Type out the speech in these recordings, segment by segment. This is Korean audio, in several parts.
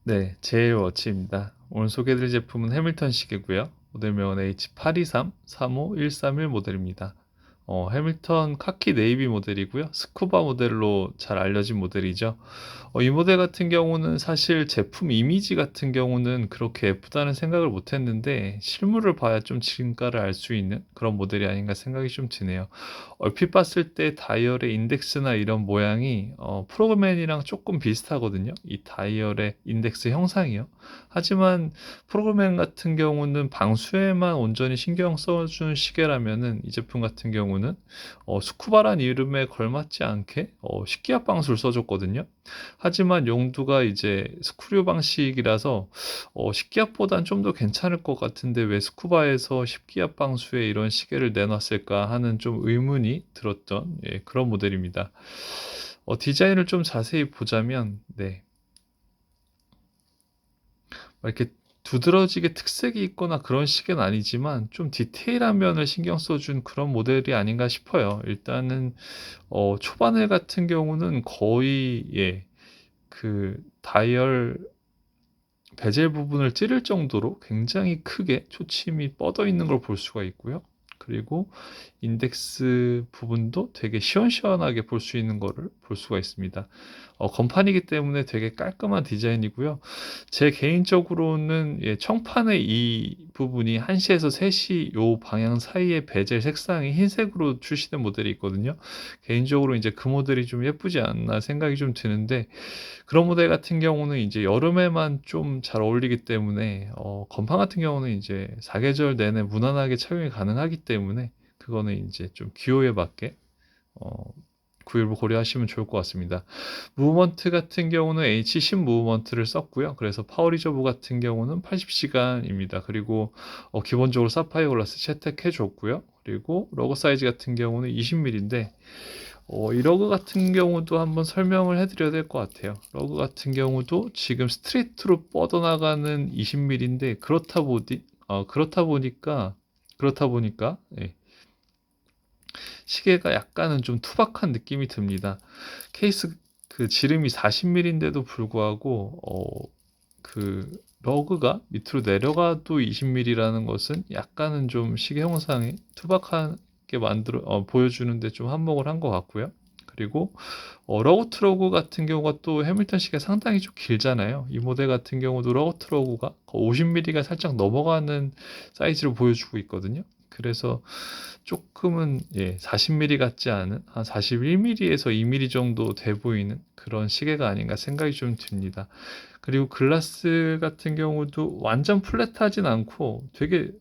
네, 제일워치입니다. 오늘 소개해드릴 제품은 해밀턴 시계고요. 모델명은 H823-35131 모델입니다. 해밀턴 카키 네이비 모델이고요. 스쿠바 모델로 잘 알려진 모델이죠. 이 모델 같은 경우는 사실 제품 이미지 같은 경우는 그렇게 예쁘다는 생각을 못 했는데 실물을 봐야 좀 진가를 알 수 있는 그런 모델이 아닌가 생각이 좀 드네요. 얼핏 봤을 때 다이얼의 인덱스나 이런 모양이 프로그맨이랑 조금 비슷하거든요. 이 다이얼의 인덱스 형상이요. 하지만 프로그램 같은 경우는 방수에만 온전히 신경 써준 시계라면은 이 제품 같은 경우는 스쿠바란 이름에 걸맞지 않게 식기압 방수를 써줬거든요. 하지만 용도가 이제 스크류 방식이라서 식기압보단 좀 더 괜찮을 것 같은데 왜 스쿠바에서 식기압 방수에 이런 시계를 내놨을까 하는 좀 의문이 들었던 그런 모델입니다. 디자인을 좀 자세히 보자면 네. 이렇게 두드러지게 특색이 있거나 그런 식은 아니지만 좀 디테일한 면을 신경 써준 그런 모델이 아닌가 싶어요. 일단은 초반에 같은 경우는 거의 그 다이얼 베젤 부분을 찌를 정도로 굉장히 크게 초침이 뻗어 있는 걸 볼 수가 있고요. 그리고 인덱스 부분도 되게 시원시원하게 볼 수 있는 거를 볼 수가 있습니다. 건판이기 때문에 되게 깔끔한 디자인이고요. 제 개인적으로는 청판의 이 부분이 1시에서 3시 요 방향 사이에 베젤 색상이 흰색으로 출시된 모델이 있거든요. 개인적으로 이제 그 모델이 좀 예쁘지 않나 생각이 좀 드는데 그런 모델 같은 경우는 이제 여름에만 좀 잘 어울리기 때문에 건판 같은 경우는 이제 사계절 내내 무난하게 착용이 가능하기 때문에 그거는 이제 좀 기호에 맞게 어, 구입을 고려하시면 좋을 것 같습니다. 무브먼트 같은 경우는 H10 무브먼트를 썼고요. 그래서 파워 리저브 같은 경우는 80시간입니다. 그리고 기본적으로 사파이어 글라스 채택해 줬고요. 그리고 러그 사이즈 같은 경우는 20mm인데 이 러그 같은 경우도 한번 설명을 해드려야 될 것 같아요. 러그 같은 경우도 지금 스트레이트로 뻗어나가는 20mm인데 그렇다 보니까 예, 시계가 약간은 좀 투박한 느낌이 듭니다. 케이스 그 지름이 40mm인데도 불구하고 그 러그가 밑으로 내려가도 20mm라는 것은 약간은 좀 시계 형상이 투박하게 보여주는데 좀 한몫을 한 것 같고요. 그리고 러그 트러그 같은 경우가 또 해밀턴 시계 상당히 좀 길잖아요. 이 모델 같은 경우도 러그 트러그가 50mm가 살짝 넘어가는 사이즈로 보여주고 있거든요. 그래서 조금은 40mm 같지 않은 한 41mm에서 2mm 정도 돼 보이는 그런 시계가 아닌가 생각이 좀 듭니다. 그리고 글라스 같은 경우도 완전 플랫하진 않고 되게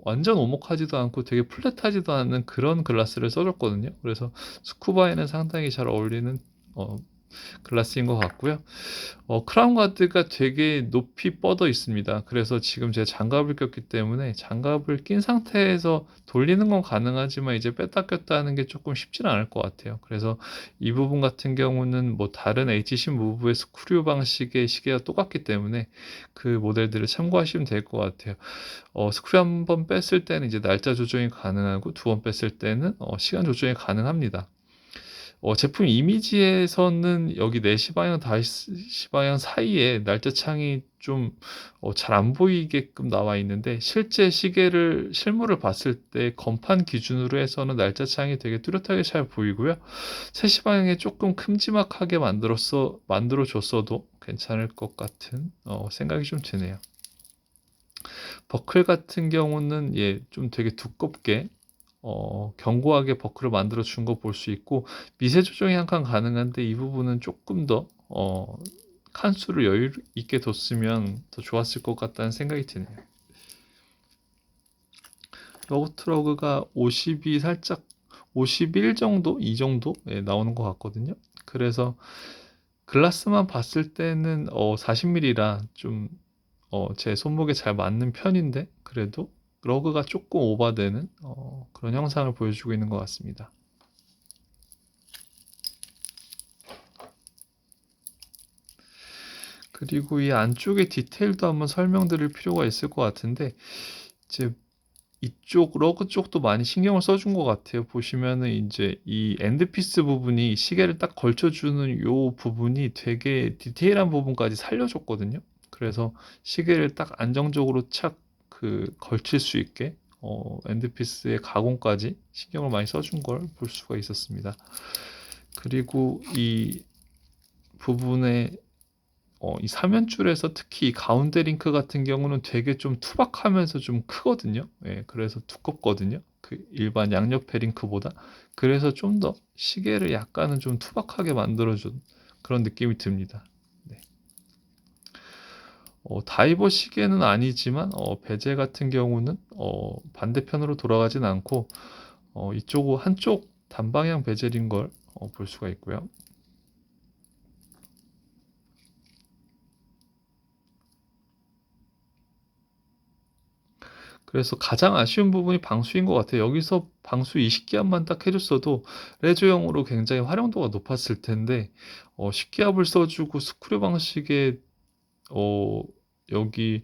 완전 오목하지도 않고 되게 플랫하지도 않은 그런 글라스를 써줬거든요. 그래서 스쿠바에는 상당히 잘 어울리는 어, 글라스인 것 같고요. 크라운 가드가 되게 높이 뻗어 있습니다. 그래서 지금 제가 장갑을 꼈기 때문에 장갑을 낀 상태에서 돌리는 건 가능하지만 이제 뺐다 꼈다 하는 게 조금 쉽지는 않을 것 같아요. 그래서 이 부분 같은 경우는 뭐 다른 HC 무브의 스크류 방식의 시계와 똑같기 때문에 그 모델들을 참고하시면 될 것 같아요. 스크류 한 번 뺐을 때는 이제 날짜 조정이 가능하고 두 번 뺐을 때는 시간 조정이 가능합니다. 제품 이미지에서는 여기 4시 방향, 5시 방향 사이에 날짜 창이 좀 잘 안 보이게끔 나와 있는데 실제 실물을 봤을 때 건판 기준으로 해서는 날짜 창이 되게 뚜렷하게 잘 보이고요. 3시 방향에 조금 큼지막하게 만들어줬어도 괜찮을 것 같은 생각이 좀 드네요. 버클 같은 경우는 좀 되게 두껍게 견고하게 버클을 만들어 준 거 볼 수 있고 미세 조정이 한 칸 가능한데 이 부분은 조금 더 칸수를 여유 있게 뒀으면 더 좋았을 것 같다는 생각이 드네요. 러그트러그가 50이 살짝 51 정도 이 정도 나오는 것 같거든요. 그래서 글라스만 봤을 때는 40mm라 좀 제 손목에 잘 맞는 편인데 그래도 러그가 조금 오버되는 그런 형상을 보여주고 있는 것 같습니다. 그리고 이 안쪽의 디테일도 한번 설명드릴 필요가 있을 것 같은데 이제 이쪽 러그 쪽도 많이 신경을 써준 것 같아요. 보시면은 이제 이 엔드피스 부분이 시계를 딱 걸쳐주는 요 부분이 되게 디테일한 부분까지 살려줬거든요. 그래서 시계를 딱 안정적으로 착 걸칠 수 있게 엔드피스의 가공까지 신경을 많이 써준 걸 볼 수가 있었습니다. 그리고 이 부분에 이 삼연줄에서 특히 이 가운데 링크 같은 경우는 되게 좀 투박하면서 좀 크거든요. 예, 그래서 두껍거든요. 그 일반 양옆에 링크보다. 그래서 좀 더 시계를 약간은 좀 투박하게 만들어준 그런 느낌이 듭니다. 네. 다이버 시계는 아니지만 베젤 같은 경우는 반대편으로 돌아가진 않고 이쪽 한쪽 단방향 베젤인 걸 볼 수가 있고요. 그래서 가장 아쉬운 부분이 방수인 것 같아요. 여기서 방수 20기압만 딱 해줬어도 레저용으로 굉장히 활용도가 높았을 텐데 10기압을 써주고 스크류 방식의 어, 여기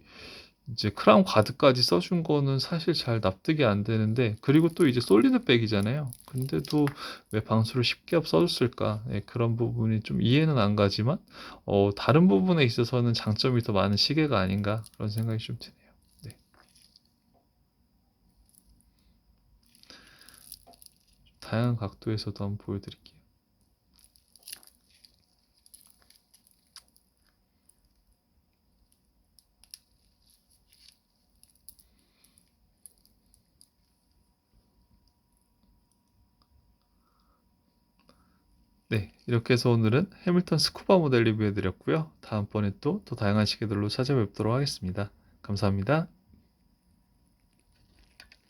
이제 크라운 가드까지 써준 거는 사실 잘 납득이 안 되는데, 그리고 또 이제 솔리드 백이잖아요. 근데도 왜 방수를 10기압 써줬을까? 예, 그런 부분이 좀 이해는 안 가지만 다른 부분에 있어서는 장점이 더 많은 시계가 아닌가 그런 생각이 좀 드네요. 네. 다양한 각도에서도 한번 보여드릴게요. 네, 이렇게 해서 오늘은 해밀턴 스쿠바 모델 리뷰해드렸고요. 다음번에 또 더 다양한 시계들로 찾아뵙도록 하겠습니다. 감사합니다.